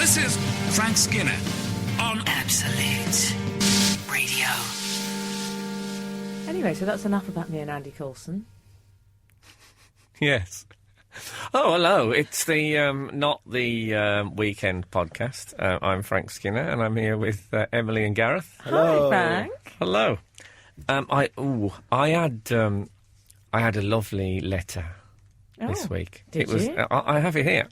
This is Frank Skinner on Absolute Radio. Anyway, so that's enough about me and Andy Coulson. Yes. Oh, hello. It's the not the weekend podcast. I'm Frank Skinner, and I'm here with Emily and Gareth. Hello. Hi, Frank. Hello. I had a lovely letter this week. Did you? I have it here.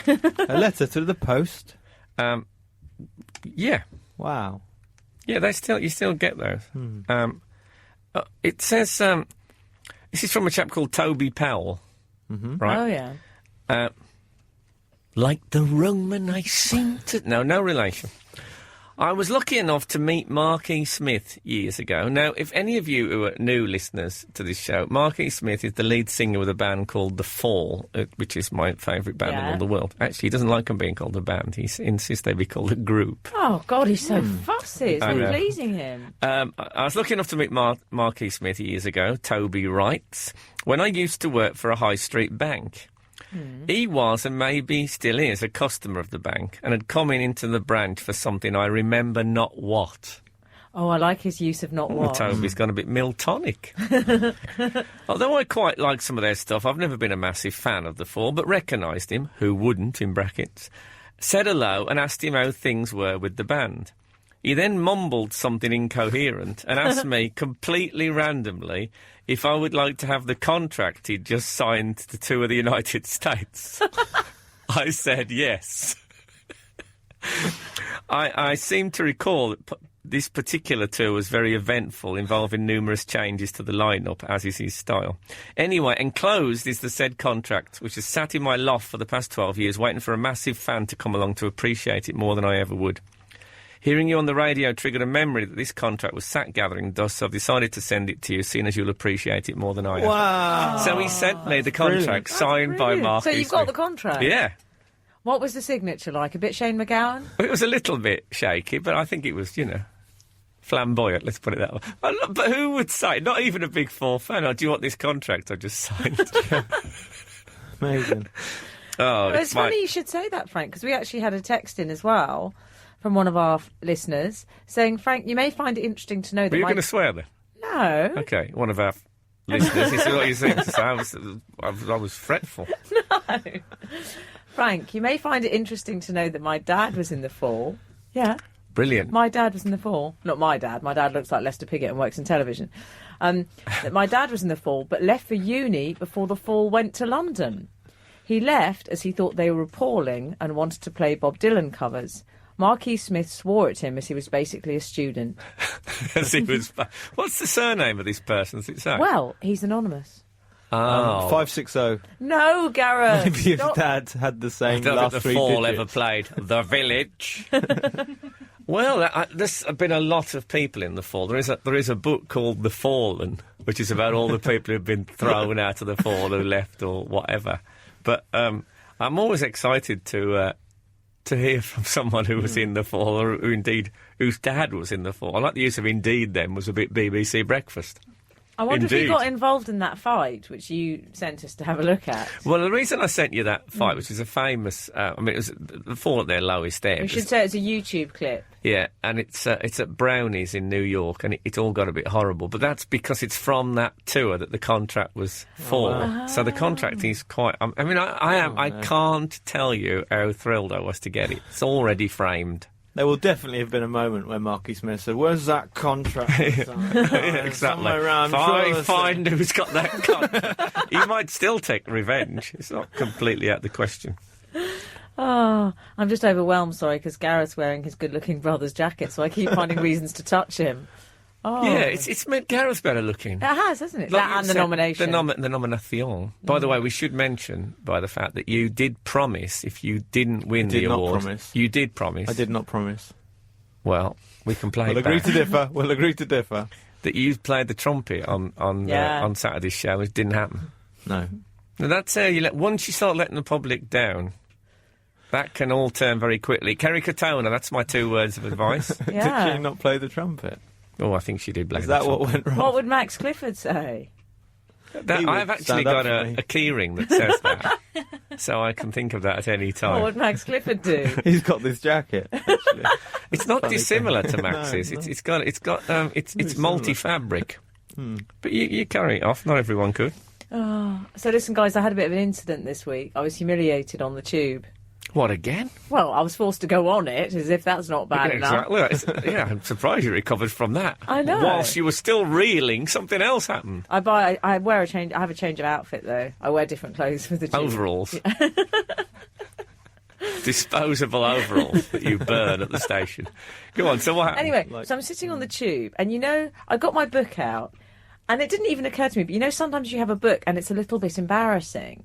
A letter to the post? Yeah. Wow. Yeah, you still get those. It says this is from a chap called Toby Powell. Mm-hmm. Right? Oh, yeah. Like the Roman I seem to... No relation. I was lucky enough to meet Mark E. Smith years ago. Now, if any of you who are new listeners to this show, Mark E. Smith is the lead singer with a band called The Fall, which is my favourite band in all the world. Actually, he doesn't like them being called a band. He insists they be called a group. Oh, God, he's so fussy. It's not pleasing him. I was lucky enough to meet Mark E. Smith years ago. Toby writes, when I used to work for a high street bank. He was, and maybe still is, a customer of the bank and had come into the branch for something I remember not what. Oh, I like his use of not what. Toby's gone a bit Miltonic. Although I quite like some of their stuff, I've never been a massive fan of The Fall, but recognised him, who wouldn't, in brackets, said hello and asked him how things were with the band. He then mumbled something incoherent and asked me completely randomly if I would like to have the contract he'd just signed to tour of the United States. I said yes. I seem to recall that this particular tour was very eventful, involving numerous changes to the lineup, as is his style. Anyway, enclosed is the said contract, which has sat in my loft for the past 12 years, waiting for a massive fan to come along to appreciate it more than I ever would. Hearing you on the radio triggered a memory that this contract was sat gathering dust, so I've decided to send it to you, seeing as you'll appreciate it more than I have. Wow. So he sent me the contract signed by Mark. So you've got the contract? Yeah. What was the signature like? A bit Shane McGowan? It was a little bit shaky, but I think it was, flamboyant, let's put it that way. But who would say, not even a Big Four fan, do you want this contract I just signed? Amazing. Oh, It's funny you should say that, Frank, because we actually had a text in as well from one of our listeners saying, Frank, you may find it interesting to know that Were you going to swear then? No. Okay, one of our listeners, this is what you seem to say. I was fretful. No. Frank, you may find it interesting to know that my dad was in The Fall. Yeah. Brilliant. My dad was in The Fall. Not my dad. My dad looks like Lester Piggott and works in television. That my dad was in The Fall, but left for uni before The Fall went to London. He left as he thought they were appalling and wanted to play Bob Dylan covers. Marquis Smith swore at him as he was basically a student. As he was. What's the surname of this person? Does it say? Well, he's anonymous. Oh. 560. No, Gareth. Maybe if Dad had the same I don't last think The three Fall digits. ever played The Village. Well, there's been a lot of people in The Fall. There is a book called The Fallen, which is about all the people who've been thrown out of The Fall, who left or whatever. But I'm always excited to hear from someone who was in The Fall, or whose dad was in The Fall. I like the use of indeed then, was a bit BBC Breakfast. I wonder if Indeed. you got involved in that fight, which you sent us to have a look at. Well, the reason I sent you that fight, which is a famous... it was The Fall at their lowest ebb. We should say it's a YouTube clip. Yeah, and it's at Brownies in New York, and it all got a bit horrible. But that's because it's from that tour that the contract was for. wow. So the contract is quite... I can't tell you how thrilled I was to get it. It's already framed. There will definitely have been a moment where Marquis Smith said, "Where's that contract?" Yeah, exactly. Find who's got that contract. He might still take revenge. It's not completely out of the question. Oh, I'm just overwhelmed, sorry, because Gareth's wearing his good-looking brother's jacket, so I keep finding reasons to touch him. Oh. Yeah, it's made Gareth better looking. It has, hasn't it? Like That you and the said, nomination. The nomination. By the way, we should mention, by the fact that you did promise, if you didn't win the award... not promise. You did promise. I did not promise. Well, we can play We'll agree to differ. We'll agree to differ. That you played the trumpet on Saturday's show. It didn't happen. No. Now, that's how once you start letting the public down, that can all turn very quickly. Kerry Katona, that's my 2 words of advice. Yeah. Did she not play the trumpet? Oh, I think she did play Is the that trumpet. what went wrong? What would Max Clifford say? I've actually stand up got for me. a keyring that says that, so I can think of that at any What time. would Max Clifford do? He's got this jacket. Actually. It's not Funny dissimilar thing. to Max's. No, no. It's similar. multi-fabric. But you carry it off. Not everyone could. So listen, guys, I had a bit of an incident this week. I was humiliated on the tube. What again? Well, I was forced to go on it, as if that's not bad enough. Exactly. I'm surprised you recovered from that. I know. Whilst you were still reeling, something else happened. I have a change of outfit though. I wear different clothes for the tube. Overalls. Disposable overalls that you burn at the station. Go on, so what happened? Anyway, so I'm sitting on the tube, and I got my book out, and it didn't even occur to me, but sometimes you have a book and it's a little bit embarrassing.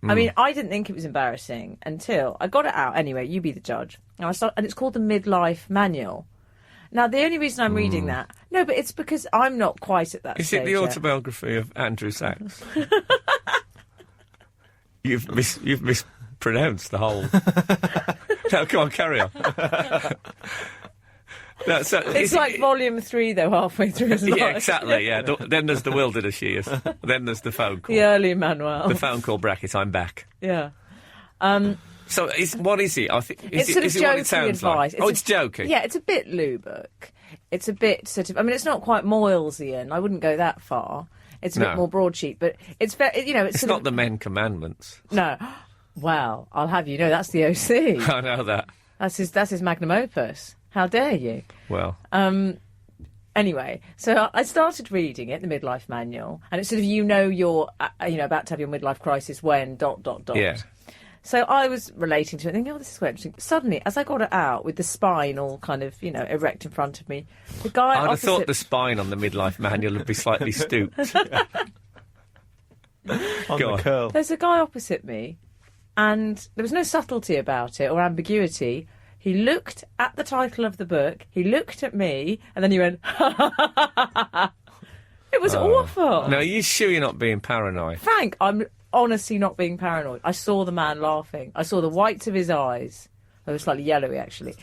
I mean, I didn't think it was embarrassing until I got it out. Anyway, you be the judge. And it's called the Midlife Manual. Now, the only reason I'm reading that, no, but it's because I'm not quite at that Is stage it the yet. autobiography of Andrew Sachs? You've mispronounced the whole... No, come on, carry on. No, so It's like volume 3, though, halfway through as well. Yeah, exactly, yeah. Then there's the wilderness years. Then there's the phone call. The early Manuel. The phone call bracket, I'm back. Yeah. So what is it? I think It's sort of is it what it jokey sounds advice. like? It's jokey. Yeah, it's a bit Lou book. It's a bit sort of... I mean, it's not quite Moylesian. I wouldn't go that far. It's a bit more broadsheet, but it's very... It's It's not the Men Commandments. No. Well, I'll have you know that's the OC. I know that. That's his magnum opus. How dare you? Well, Anyway, so I started reading it, the Midlife Manual, and it's sort of you're about to have your midlife crisis when ... yeah. So I was relating to it, thinking, this is quite interesting. Suddenly, as I got it out with the spine all kind of erect in front of me, the guy I'd have opposite... thought the spine on the midlife manual would be slightly stooped. On Go the on. curl. There's a guy opposite me, and there was no subtlety about it or ambiguity. He looked at the title of the book, he looked at me, and then he went, It was awful. No, you sure you're not being paranoid? Frank, I'm honestly not being paranoid. I saw the man laughing. I saw the whites of his eyes. They were slightly yellowy, actually.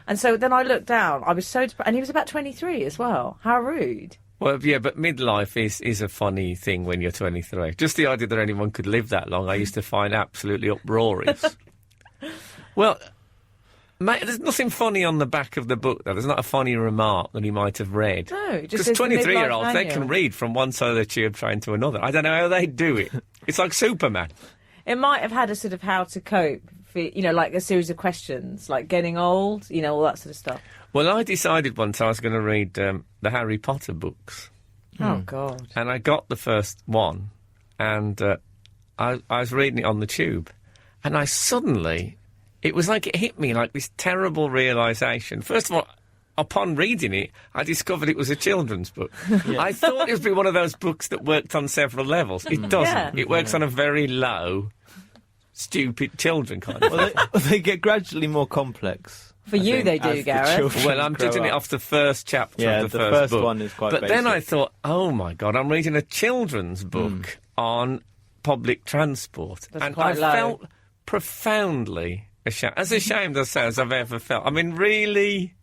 And so then I looked down. I was so depressed. And he was about 23 as well. How rude. Well, yeah, but midlife is a funny thing when you're 23. Just the idea that anyone could live that long, I used to find absolutely uproarious. Well... Mate, there's nothing funny on the back of the book, though. There's not a funny remark that he might have read. No, it just Because says the 23-year-olds, midlife they manual. can read from one side of the tube train to another. I don't know how they do it. It's like Superman. It might have had a sort of how to cope, for, like a series of questions, like getting old, all that sort of stuff. Well, I decided once I was going to read the Harry Potter books. Oh, God. And I got the first one, and I was reading it on the tube. And I suddenly... It was like it hit me like this terrible realisation. First of all, upon reading it, I discovered it was a children's book. I thought it would be one of those books that worked on several levels. It doesn't. Yeah. It works on a very low, stupid children kind of Well, they get gradually more complex. For you, they do, as the Gareth. children Well, I'm grow judging it up. off the first chapter Yeah, of the the first first book. one is quite But then I basic. thought, oh my God, I'm reading a children's book on public transport. That's and quite I low. felt profoundly ashamed. As ashamed as I've ever felt. I mean, really...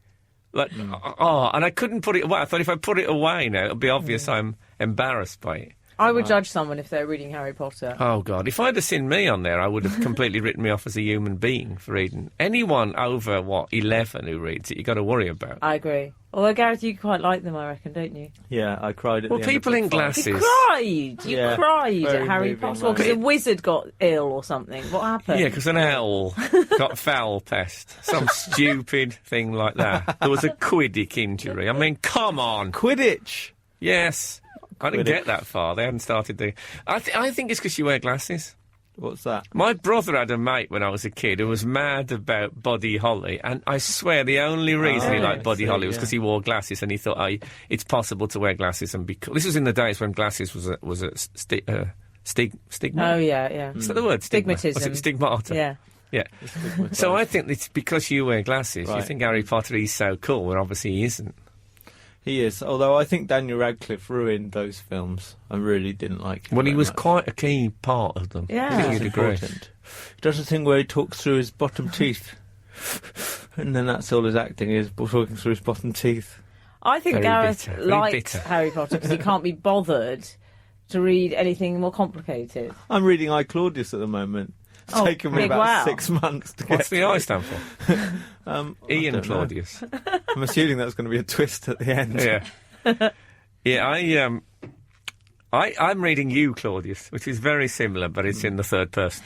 Like, and I couldn't put it away. I thought if I put it away now, it'll be obvious I'm embarrassed by it. I would judge someone if they're reading Harry Potter. Oh, God. If I'd have seen me on there, I would have completely written me off as a human being for reading. Anyone over, 11 who reads it, you've got to worry about. I agree. Although, Gareth, you quite like them, I reckon, don't you? Yeah, I cried at Well, the end of people book in 5. glasses... You cried! You Yeah, cried very at Harry moving Potter moment. because a wizard got ill or something. What happened? Yeah, because an owl got foul pest. Some stupid thing like that. There was a Quidditch injury. I mean, come on. Quidditch! Yes. I didn't get that far. They hadn't started doing... I think it's because you wear glasses. What's that? My brother had a mate when I was a kid who was mad about Buddy Holly, and I swear the only reason he liked I Buddy see, Holly was yeah. because he wore glasses, and he thought, it's possible to wear glasses and be cool. This was in the days when glasses was a stigma. Oh, yeah. Is that the word? Stigma? Was Stigmatism. it stigmata? Yeah. Yeah. So I think it's because you wear glasses. You Right. think Harry Potter is so cool, when obviously he isn't. He is, although I think Daniel Radcliffe ruined those films. I really didn't like him Well, he very was much. quite a key part of them. Yeah. I think It's you'd agree. important. He does a thing where he talks through his bottom teeth. And then that's all his acting is, talking through his bottom teeth. I think Very Gareth bitter, very liked bitter. Harry Potter because he can't be bothered to read anything more complicated? I'm reading I, Claudius at the moment. It's Oh, taken me big about wow. 6 months to What's get the I stand for? I Ian don't know. Claudius. I'm assuming that's going to be a twist at the end. Yeah. Yeah, I'm reading You, Claudius, which is very similar, but it's in the third person.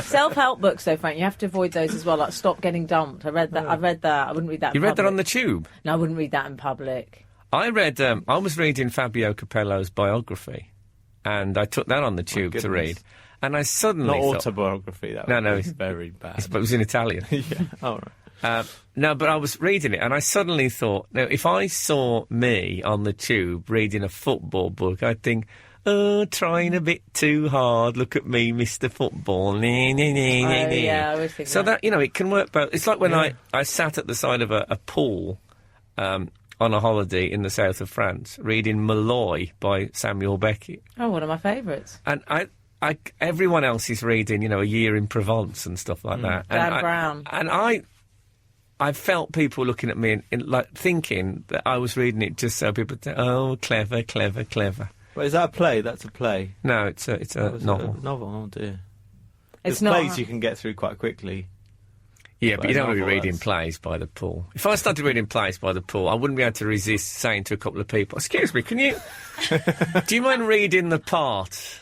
Self-help books, though, Frank, you have to avoid those as well. Like Stop Getting Dumped. I read that. I wouldn't read that. You in read that public. on the tube? No, I wouldn't read that in public. I was reading Fabio Capello's biography, and I took that on the tube to goodness. read. And I suddenly Not thought... autobiography, that No, would no, be it's- very bad. But it was in Italian. Yeah, all right. No, but I was reading it, and I suddenly thought, now, if I saw me on the tube reading a football book, I'd think, oh, trying a bit too hard. Look at me, Mr. Football. Yeah, I always think So that. it can work both. It's like when I sat at the side of a pool on a holiday in the south of France, reading Malloy by Samuel Beckett. Oh, one of my favourites. And everyone else is reading, A Year in Provence and stuff like that. And Dan Brown. And I felt people looking at me and like thinking that I was reading it just so people say, oh, clever, clever, clever. But is that a play? That's a play. No, it's a novel. Novel, oh dear. It's There's not. plays you can get through quite quickly. Yeah, but you don't want to be novel, reading that's- plays by the pool. If I started reading plays by the pool, I wouldn't be able to resist saying to a couple of people, excuse me, can you... do you mind reading the part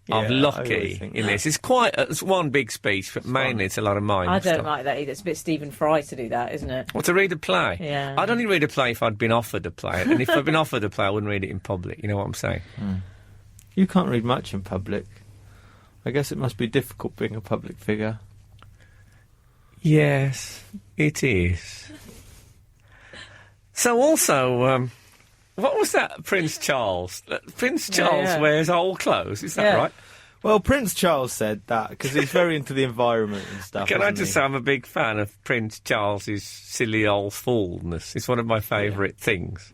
Yeah, of I Lockie always think in that. this? It's one big speech, but mainly it's a lot of mime I don't stuff. like that either. It's a bit Stephen Fry to do that, isn't it? Well, to read a play? Yeah. I'd only read a play if I'd been offered a play, and if I'd been offered a play, I wouldn't read it in public. You know what I'm saying? You can't read much in public. I guess it must be difficult being a public figure. Yes, it is. So also, what was that Prince Charles? Prince Charles yeah. wears old clothes, is that Yeah. right? Well, Prince Charles said that because he's very into the environment and stuff. Can I isn't just he? say I'm a big fan of Prince Charles's silly old foolness. It's one of my favourite things.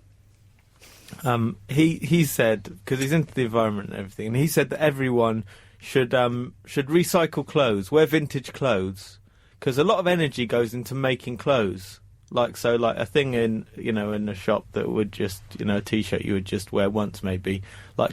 He said, because he's into the environment and everything, and he said that everyone should recycle clothes, wear vintage clothes, because a lot of energy goes into making clothes. Like a thing in a shop that would just, a T-shirt you would just wear once maybe,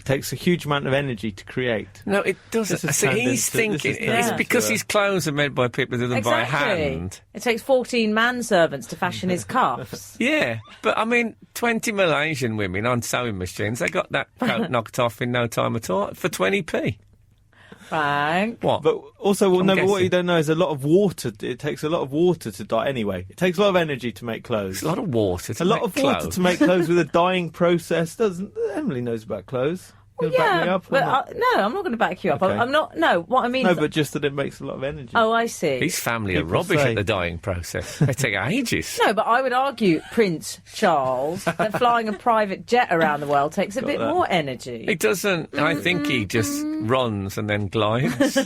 takes a huge amount of energy to create. No, it doesn't. This has See, turned he's into- this thinking has turned it's into because a- his clothes are made by people who do them by hand. It takes 14 manservants to fashion his cuffs. Yeah, but I mean, 20 Malaysian women on sewing machines, they got that coat knocked off in no time at all for 20p. Frank. What? But also, I'm but what guessing. you don't know is a lot of water. It takes a lot of water to dye. Anyway, it takes a lot of energy to make clothes. It's a lot of water to A lot make of water clothes. to make clothes with a dyeing process. Emily knows about clothes. Well, You'll back me yeah, up or but not? no, I'm not going to back you up. Okay. I'm not. No, what I mean. No, is, but just that it makes a lot of energy. oh, I see. His family are People rubbish say. at the dyeing process. They take ages. No, but I would argue, Prince Charles, that flying a private jet around the world takes a bit that. more energy. He doesn't. I think he just runs and then glides.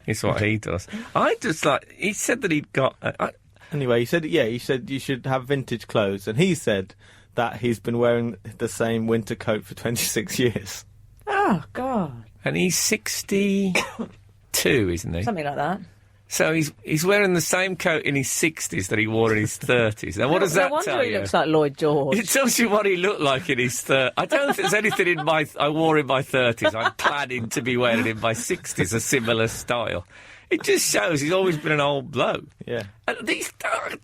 It's what he does. I just he said that he'd got. Anyway, he said you should have vintage clothes, and he said that he's been wearing the same winter coat for 26 years. Oh, God. And he's 62, isn't he? Something like that. So he's wearing the same coat in his 60s that he wore in his 30s. Now, what does no that wonder tell he you? looks like Lloyd George. It tells you what he looked like in his 30s. I don't think there's anything I wore in my 30s. I'm planning to be wearing in my 60s, a similar style. It just shows he's always been an old bloke. Yeah. And it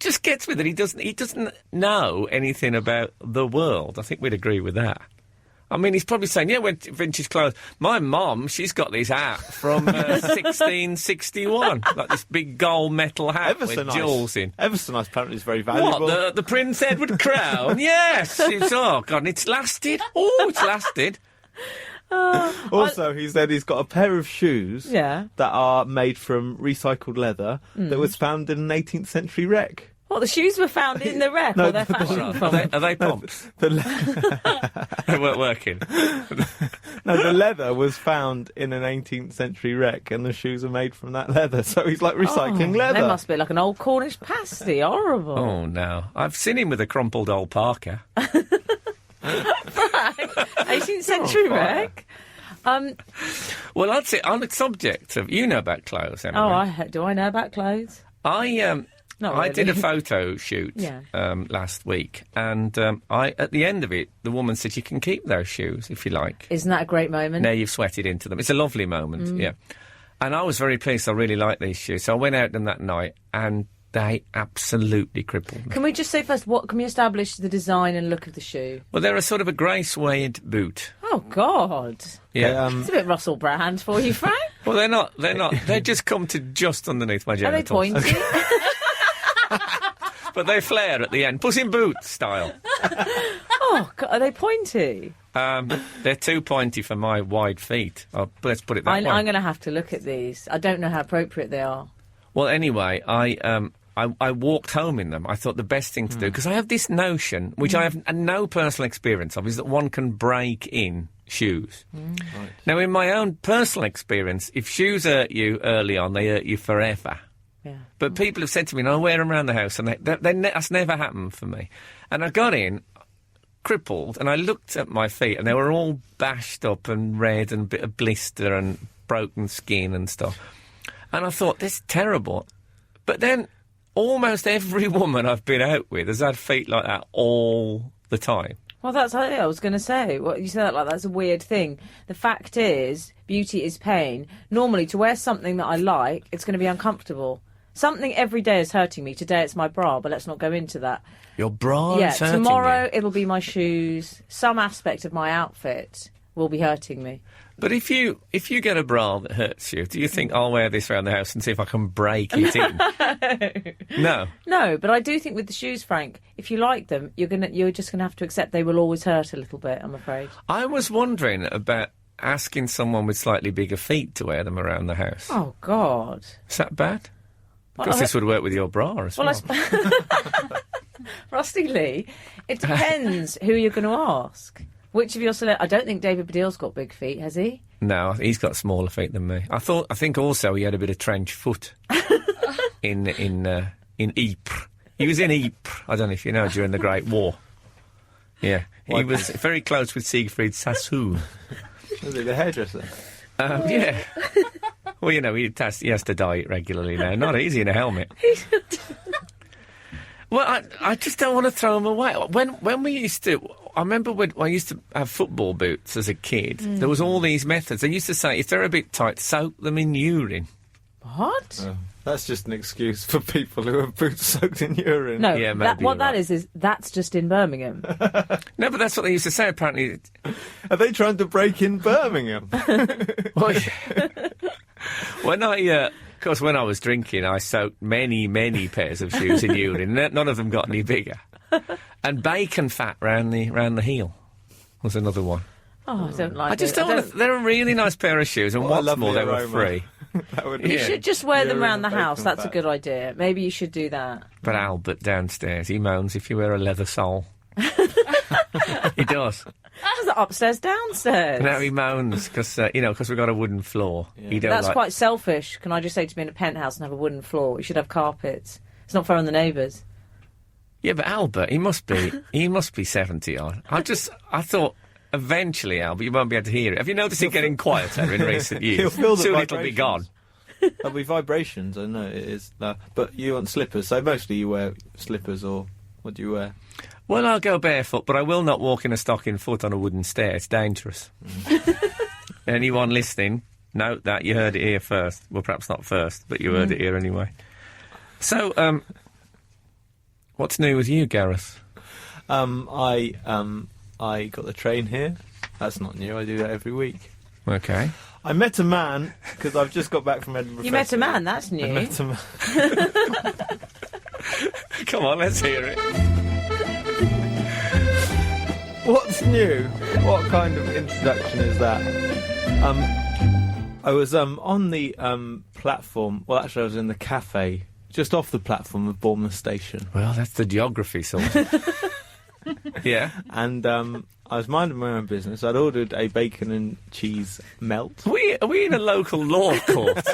just gets me that he doesn't know anything about the world. I think we'd agree with that. I mean, he's probably saying, yeah, vintage clothes. My mum, she's got this hat from 1661, like this big gold metal hat Ever so with nice. jewels in. Ever so nice. Apparently, it's very valuable. What, the Prince Edward crown? Yes. Oh, God, and it's lasted. Oh, it's lasted. Also, he said he's got a pair of shoes Yeah. that are made from recycled leather that was found in an 18th century wreck. What, the shoes were found in the wreck, No, or they're fashioned from Are they pumps? The le- They weren't working. no, the leather was found in an 18th century wreck, and the shoes are made from that leather. So he's like recycling leather. They must be like an old Cornish pasty. Horrible. Oh, no. I've seen him with a crumpled old parka. 18th century wreck. Well, I'd say on the subject of... You know about clothes, Emily. Do I know about clothes? Not I really. did a photo shoot Yeah. last week, and at the end of it, the woman said, "You can keep those shoes if you like. Isn't that a great moment? Now you've sweated into them." It's a lovely moment, yeah. And I was very pleased. I really like these shoes, so I went out them that night, and they absolutely crippled me. Can we just say first, what can we establish the design and look of the shoe? Well, they're a sort of a grey suede boot. Oh God, Yeah. it's a bit Russell Brand for you, Frank. Well, they're not. They're not. They just come to just underneath my Are they genitals. pointy? But they flare at the end. Puss in Boots style. Oh God, are they pointy? They're too pointy for my wide feet. Let's put it that way. I'm going to have to look at these. I don't know how appropriate they are. Well, anyway, I walked home in them. I thought the best thing to do, because I have this notion, which I have no personal experience of, is that one can break in shoes. Right. Now, in my own personal experience, if shoes hurt you early on, they hurt you forever. Yeah. But people have said to me, "No, I wear them around the house," and that's never happened for me. And I got in, crippled, and I looked at my feet, and they were all bashed up and red and a bit of blister and broken skin and stuff. And I thought, this is terrible. But then almost every woman I've been out with has had feet like that all the time. Well, that's what I was going to say. What you said that like that's a weird thing. The fact is, beauty is pain. Normally, to wear something that I like, it's going to be uncomfortable. Something every day is hurting me. Today it's my bra, but let's not go into that. Your bra Yeah, is hurting tomorrow you. it'll be my shoes. Some aspect of my outfit will be hurting me. But if you get a bra that hurts you, do you think I'll wear this around the house and see if I can break it in? No. No, but I do think with the shoes, Frank, if you like them, you're just gonna have to accept they will always hurt a little bit. I'm afraid. I was wondering about asking someone with slightly bigger feet to wear them around the house. Oh God. Is that bad? Because this would work with your bra as well. Rusty Lee, it depends who you're going to ask. Which of your I don't think David Baddiel's got big feet, has he? No, he's got smaller feet than me. I think also he had a bit of trench foot in Ypres. He was in Ypres. I don't know if you know, during the Great War. Yeah, he was very close with Siegfried Sassoon. Was he the hairdresser? Yeah. Well, you know, he has to diet regularly now. Not easy in a helmet. Well, I just don't want to throw them away. When we used to... I remember when I used to have football boots as a kid, there was all these methods. They used to say, if they're a bit tight, soak them in urine. What? Oh, that's just an excuse for people who have boots soaked in urine. No, Yeah, maybe what you're that is that's just in Birmingham. No, but that's what they used to say, apparently. Are they trying to break in Birmingham? Well, when I was drinking, I soaked many, many pairs of shoes in urine. None of them got any bigger. And bacon fat round the heel was another one. Oh, I don't like. I just it. don't want to. They're a really nice pair of shoes, and What a what's more, lovely they were aroma. free. That would You should just wear them urine around the and house. bacon That's a fat. good idea. Maybe you should do that. But Albert downstairs, he moans if you wear a leather sole. He does. How's that upstairs, downstairs? No, he moans because we've got a wooden floor. He don't That's like. quite selfish. Can I just say, to be in a penthouse and have a wooden floor? You should have carpets. It's not fair on the neighbours. Yeah, but Albert, he must be 70 odd. I thought eventually, Albert, you won't be able to hear it. Have you noticed it getting quieter in recent years? He'll feel the Soon it'll be vibrations. gone. There'll be vibrations, I know it is. But you want slippers, so mostly you wear slippers, or what do you wear? Well, I'll go barefoot, but I will not walk in a stocking foot on a wooden stair. It's dangerous. Anyone listening, note that you heard it here first. Well, perhaps not first, but you heard it here anyway. So, what's new with you, Gareth? I got the train here. That's not new. I do that every week. Okay. I met a man because I've just got back from Edinburgh. You met a Festival. man. That's new. I met a man. Come on, let's hear it. What's new? What kind of introduction is that? I was on the platform. Well, actually, I was in the cafe just off the platform of Bournemouth Station, Well, that's the geography sorted. Yeah. and I was minding my own business. I'd ordered a bacon and cheese melt. Are we in a local law court?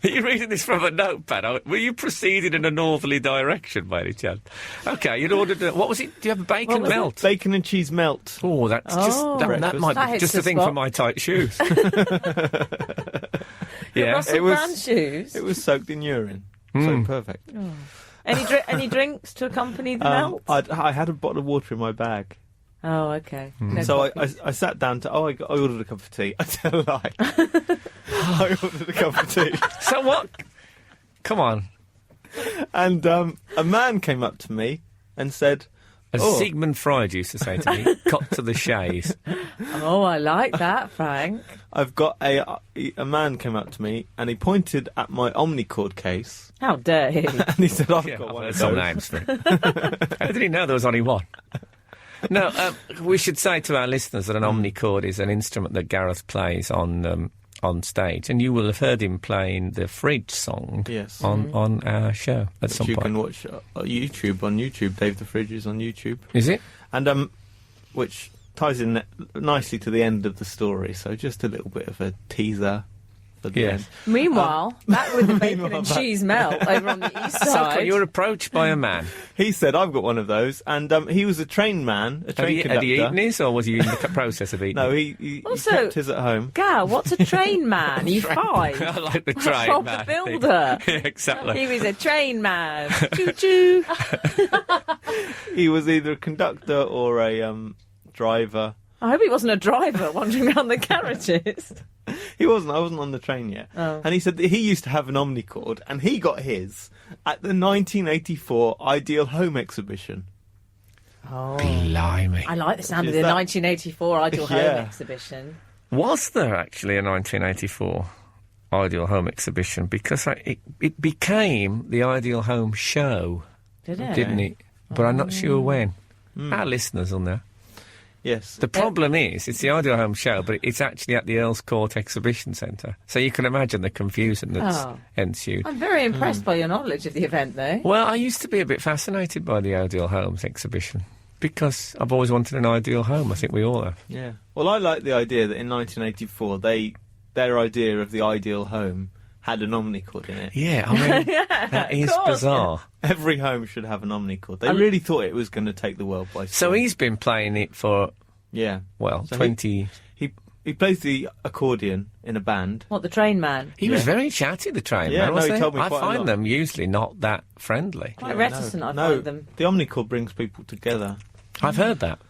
Are you reading this from a notepad? Were you proceeding in a northerly direction by any chance? Okay, you'd ordered what was it? Do you have a bacon melt? Bacon and cheese melt. Oh, that's Oh. that Breakfast. might That be hits just the the thing spot. for my tight shoes. Yeah. Russell It was- Brand shoes. It was soaked in urine. So perfect. Any drinks to accompany the melt? I had a bottle of water in my bag. Oh, okay. No So coffee. I sat down to... I ordered a cup of tea. I tell a lie. I ordered a cup of tea. So what? Come on. And a man came up to me and said... As Sigmund Freud used to say to me, cut to the chase. Oh, I like that, Frank. I've got a man came up to me and he pointed at my Omnicord case How dare he? and he said, I've Yeah, got I've one heard of some those. names for it. How did he know there was only one? No, we should say to our listeners that an omnichord is an instrument that Gareth plays on stage, and you will have heard him playing the Fridge song Yes. on our show at some You point. can watch on YouTube. Dave the Fridge is on YouTube. Is it? And which ties in nicely to the end of the story, so just a little bit of a teaser for the Yes. end. Meanwhile, back with the bacon Meanwhile, and back- cheese melt over on the east So side. you were approached by a man. He said, I've got one of those, and he was a trained man, a Had trained he conductor. eaten his, or was he in the process of eating No, it? he Also- kept his at home. Gal, what's a train man? You I five. like the train Proper man thing. builder. Yeah, exactly. He was a train man. Choo choo. He was either a conductor or a driver. I hope he wasn't a driver wandering around the garages. He wasn't. I wasn't on the train yet. Oh. And he said that he used to have an Omnicord, and he got his at the 1984 Ideal Home exhibition. Oh. Blimey. I like the sound of Is the that- 1984 Ideal Home Yeah. exhibition. Was there actually a 1984 Ideal Home exhibition? Because it became the Ideal Home show, Did it? didn't it? But I'm not sure when. Our listeners will know. Yes. The problem is, it's the Ideal Home show, but it's actually at the Earl's Court Exhibition Centre. So you can imagine the confusion that's Oh. ensued. I'm very impressed by your knowledge of the event, though. Well, I used to be a bit fascinated by the Ideal Homes exhibition because I've always wanted an ideal home. I think we all have. Yeah. Well, I like the idea that in 1984 their idea of the ideal home had an Omnicord in it. Yeah, I mean, that is course, bizarre. Every home should have an Omnicord. They really thought it was going to take the world by storm. So he's been playing it for, yeah. well, So 20... He plays the accordion in a band. What, the train man? He was very chatty, the train Yeah, man, no, wasn't he told me I quite a find lot. them usually not that friendly. Quite reticent, I no, find them. the Omnicord brings people together. I've heard that.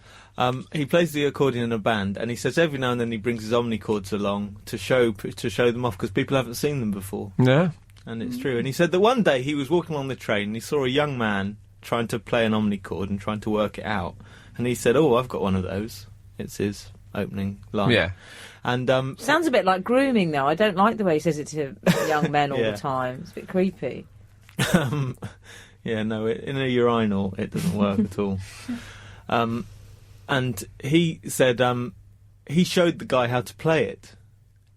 He plays the accordion in a band, and he says every now and then he brings his Omnicords along to show them off because people haven't seen them before, No? and it's true. And he said that one day he was walking along the train and he saw a young man trying to play an Omnicord and trying to work it out, and he said, "Oh, I've got one of those." It's his opening line. Yeah. And Sounds a bit like grooming, though. I don't like the way he says it to young men all Yeah. the time. It's a bit creepy. yeah, no, in a urinal it doesn't work at all. And he said he showed the guy how to play it,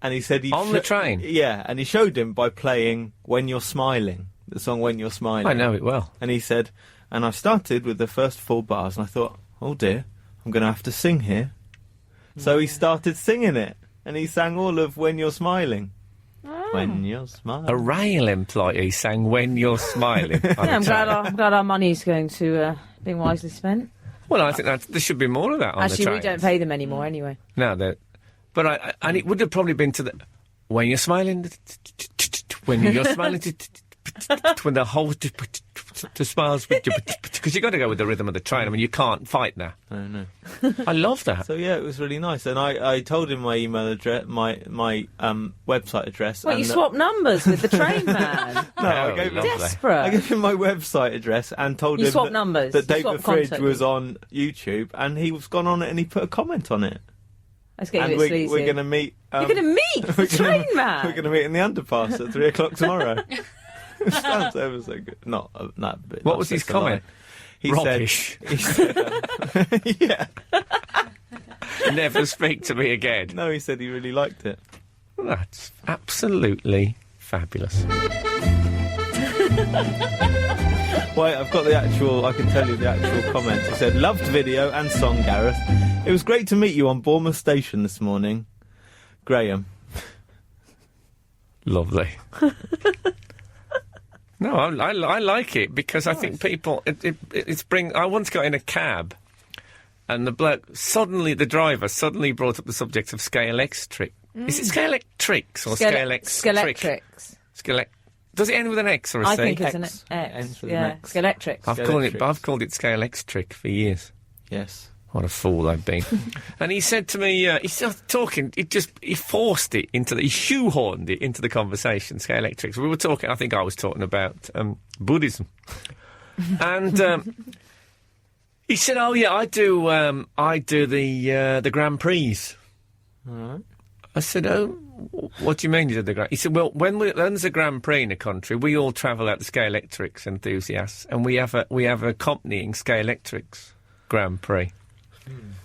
and he said he On the train? Yeah, and he showed him by playing "When You're Smiling," the song "When You're Smiling." I know it well. And he said, and I started with the first 4 bars, and I thought, oh dear, I'm going to have to sing here. So he started singing it, and he sang all of "When You're Smiling." When you're smiling. A rail employee sang "When You're Smiling." Yeah, I'm glad our money's going to being wisely spent. Well, I think there should be more of that on the Actually, train. we don't pay them anymore anyway. No, but and it would have probably been to the when you're smiling, when you're smiling, when the whole smiles, because you got to go with the rhythm of the train. I mean, you can't fight now. No. I love that. So yeah, it was really nice, and I told him my email address, my website address. Well, and you that- swapped numbers with the train man. No, I Oh, gave him, lovely. Desperate. I gave him my website address and told You him swapped that, numbers. that You Dave the swapped Fridge contact was details. on YouTube, and he was gone on it, and he put a comment on it. Let's get a And bit sleazy. we're going to meet. You're going to meet the we're gonna- train man. We're going to meet in the underpass at 3 o'clock tomorrow. Sounds ever so good. Not that bit. What not was his such a lie. comment? He Rubbish. said. He said yeah. Never speak to me again. No, he said he really liked it. That's absolutely fabulous. Wait, I've got the actual. I can tell you the actual comment. He said, "Loved video and song, Gareth. It was great to meet you on Bournemouth Station this morning, Graham." Lovely. No, I like it because I think people. It's bring. I once got in a cab, and the driver suddenly brought up the subject of Scalextric. Is it Scalextrics or Scalextric? Skeletrics. Does it end with an X or a C? I think it's X. an X. Ends with an Yeah, X. Scalextric. I've called it Scalextric for years. Yes. What a fool I've been. And he said to me, he started talking, he forced it he shoehorned it into the conversation, Scalextric. So we were talking, I think I was talking about Buddhism. And he said, oh yeah, I do the Grand Prix. All right. I said, oh, what do you mean you did the Grand? He said, well, when there's a Grand Prix in a country, we all travel out the Scalextrics enthusiasts, and we have accompanying Scalextrics Grand Prix.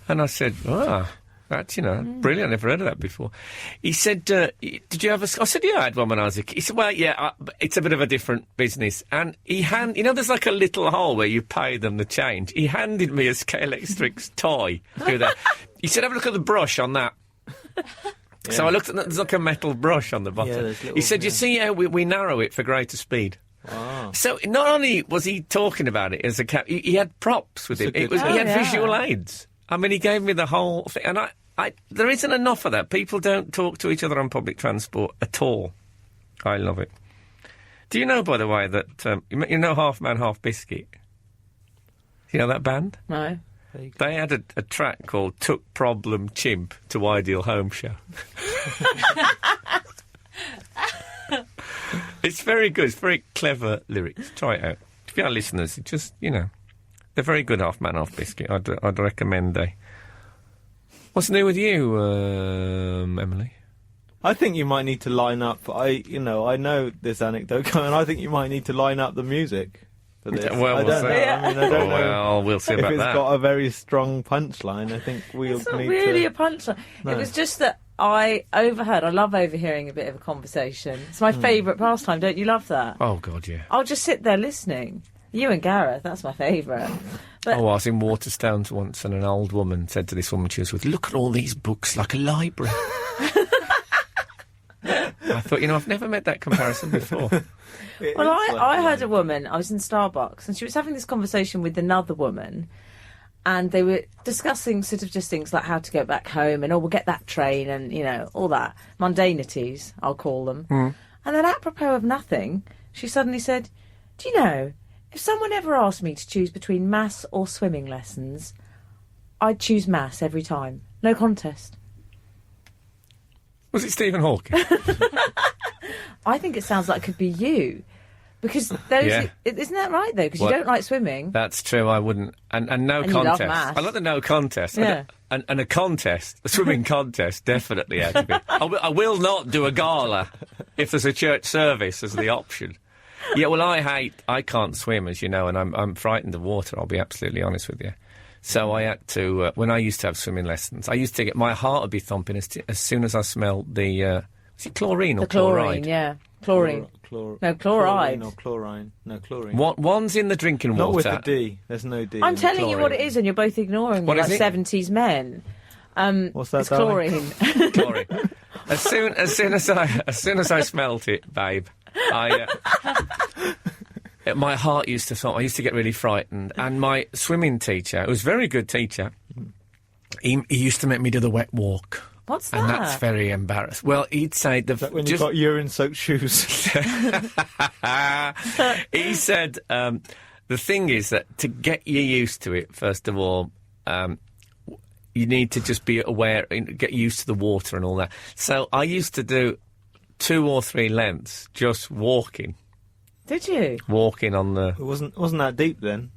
And I said, that's, brilliant. I never heard of that before. He said, did you have I said, yeah, I had one when I was a kid. He said, well, yeah, it's a bit of a different business. And there's like a little hole where you pay them the change. He handed me a Scalextrics toy. Do that. He said, have a look at the brush on that. Yeah. So I looked at there's like a metal brush on the bottom. Yeah, he said, you see how we narrow it for greater speed. Wow. So not only was he talking about it as a cat, he had props with him. He had visual aids. I mean, he gave me the whole thing. And there isn't enough of that. People don't talk to each other on public transport at all. I love it. Do you know, by the way, that you know Half Man, Half Biscuit? You know that band? No. They had a track called Took Problem Chimp to Ideal Home Show. It's very good. It's very clever lyrics. Try it out. If you are listeners, just, they're very good, Half Man, Half Biscuit. I'd recommend they. What's new with you, Emily? I think you might need to line up. I know this anecdote coming. I think you might need to line up the music for this. Well, I don't know. Yeah. I don't know. Well, we'll see about if that. it's got a very strong punchline, I think we'll It's not need really to. a punchline. No. It was just that I overheard. I love overhearing a bit of a conversation. It's my favourite pastime. Don't you love that? Oh, God, yeah. I'll just sit there listening. You and Gareth, that's my favourite. But I was in Waterstones once, and an old woman said to this woman she was with, look at all these books like a library. I thought, I've never made that comparison before. Well, I heard a woman, I was in Starbucks, and she was having this conversation with another woman, and they were discussing sort of just things like how to get back home, and, we'll get that train, and, all that. Mundanities, I'll call them. And then apropos of nothing, she suddenly said, do you know, if someone ever asked me to choose between maths or swimming lessons, I'd choose maths every time. No contest. Was it Stephen Hawking? I think it sounds like it could be you. Because those... Yeah. Isn't that right, though? Because you don't like swimming. That's true, I wouldn't. And no And you love contest. maths. I like the no contest. Yeah. And a contest, a swimming contest, definitely out of it. I will not do a gala if there's a church service as the option. Yeah, well, I can't swim, as you know, and I'm frightened of water, I'll be absolutely honest with you. So I had to, when I used to have swimming lessons, I used to get, my heart would be thumping as soon as I smelled the, is it chlorine or The chlorine, chloride? yeah. Chlorine. No, chloride. Or chlorine. No, chlorine. One's in the drinking Not water. with the D. There's no D. I'm in telling you what it chlorine. is, and you're both ignoring me What like is it? 70s men. What's that, It's darling? chlorine. Chlorine. As soon as I smelt it, babe, my heart used to thump. I used to get really frightened. And my swimming teacher, who was a very good teacher, he used to make me do the wet walk. What's that? And that's very embarrassing. Well, he'd say... Is that when you've got urine-soaked shoes? He said, the thing is that to get you used to it, first of all, you need to just be aware and get used to the water and all that. So I used to do 2 or 3 lengths just walking. Did you? Walking on the... It wasn't that deep then.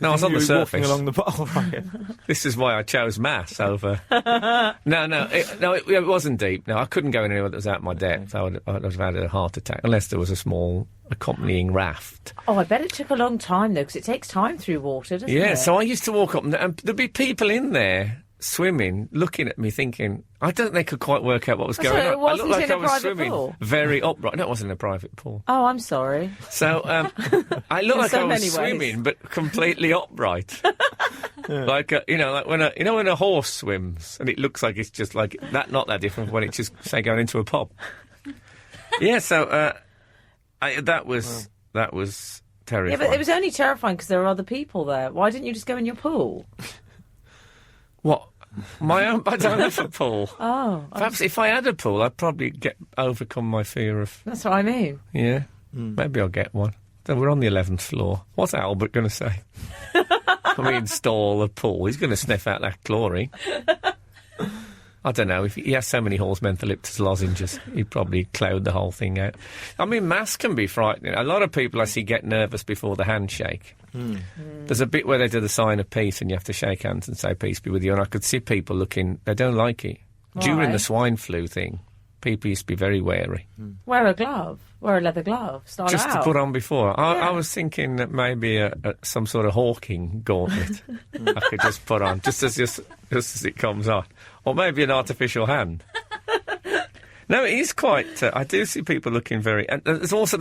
No, I was on the surface. Walking along the bottom. Right. This is why I chose maths over... it wasn't deep. No, I couldn't go anywhere that was out of my depth. I would have had a heart attack, unless there was a small accompanying raft. Oh, I bet it took a long time, though, because it takes time through water, doesn't it? Yeah, so I used to walk up, and there'd be people in there swimming, looking at me, thinking, I don't think they could quite work out what was So going it on. wasn't I looked like in a I was private swimming pool? very upright. No, it wasn't in a private pool. Oh, I'm sorry. So I looked In like so I was many ways. swimming, but completely upright. Like like when a horse swims, and it looks like it's just like that. Not that different from when it's just say going into a pub. Yeah, so that was terrifying. Yeah, but it was only terrifying because there were other people there. Why didn't you just go in your pool? What? My own? I don't have a pool. Oh, Perhaps if I had a pool, I'd probably overcome my fear of... that's what I mean. Yeah. Maybe I'll get one. Then we're on the 11th floor. What's Albert going to say? When we install a pool, he's going to sniff out that chlorine. I don't know. If he has so many Hall's mentholyptus lozenges, he'd probably cloud the whole thing out. I mean, maths can be frightening. A lot of people I see get nervous before the handshake. There's a bit where they do the sign of peace and you have to shake hands and say peace be with you, and I could see people looking, they don't like it. Why? During the swine flu thing, people used to be very wary. Wear a glove. Wear a leather glove. Start Just out. to put on before. I was thinking that maybe some sort of hawking gauntlet I could just put on, just as it comes on. Or maybe an artificial hand. No, it is quite... I do see people looking very... And there's also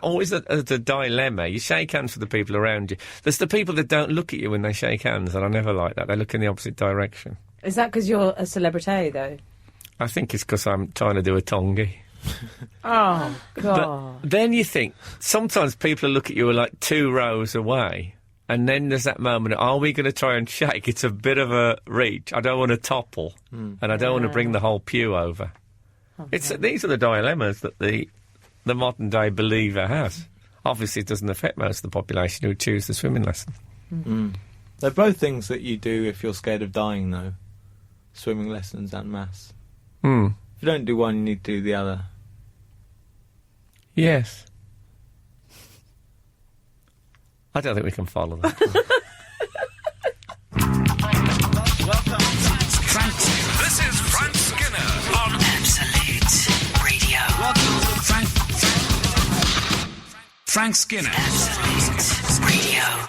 always the dilemma. You shake hands with the people around you. There's the people that don't look at you when they shake hands, and I never like that. They look in the opposite direction. Is that because you're a celebrity, though? I think it's because I'm trying to do a tongi. Oh, God. But then you think, sometimes people look at you like 2 rows away, and then there's that moment, are we going to try and shake? It's a bit of a reach. I don't want to topple, and I don't want to bring the whole pew over. These are the dilemmas that the modern-day believer has. Obviously, it doesn't affect most of the population who choose the swimming lesson. They're both things that you do if you're scared of dying, though. Swimming lessons and maths. If you don't do one, you need to do the other. Yes. I don't think we can follow that. This is Frank Skinner on Absolute Radio. Frank Skinner. Absolute Radio.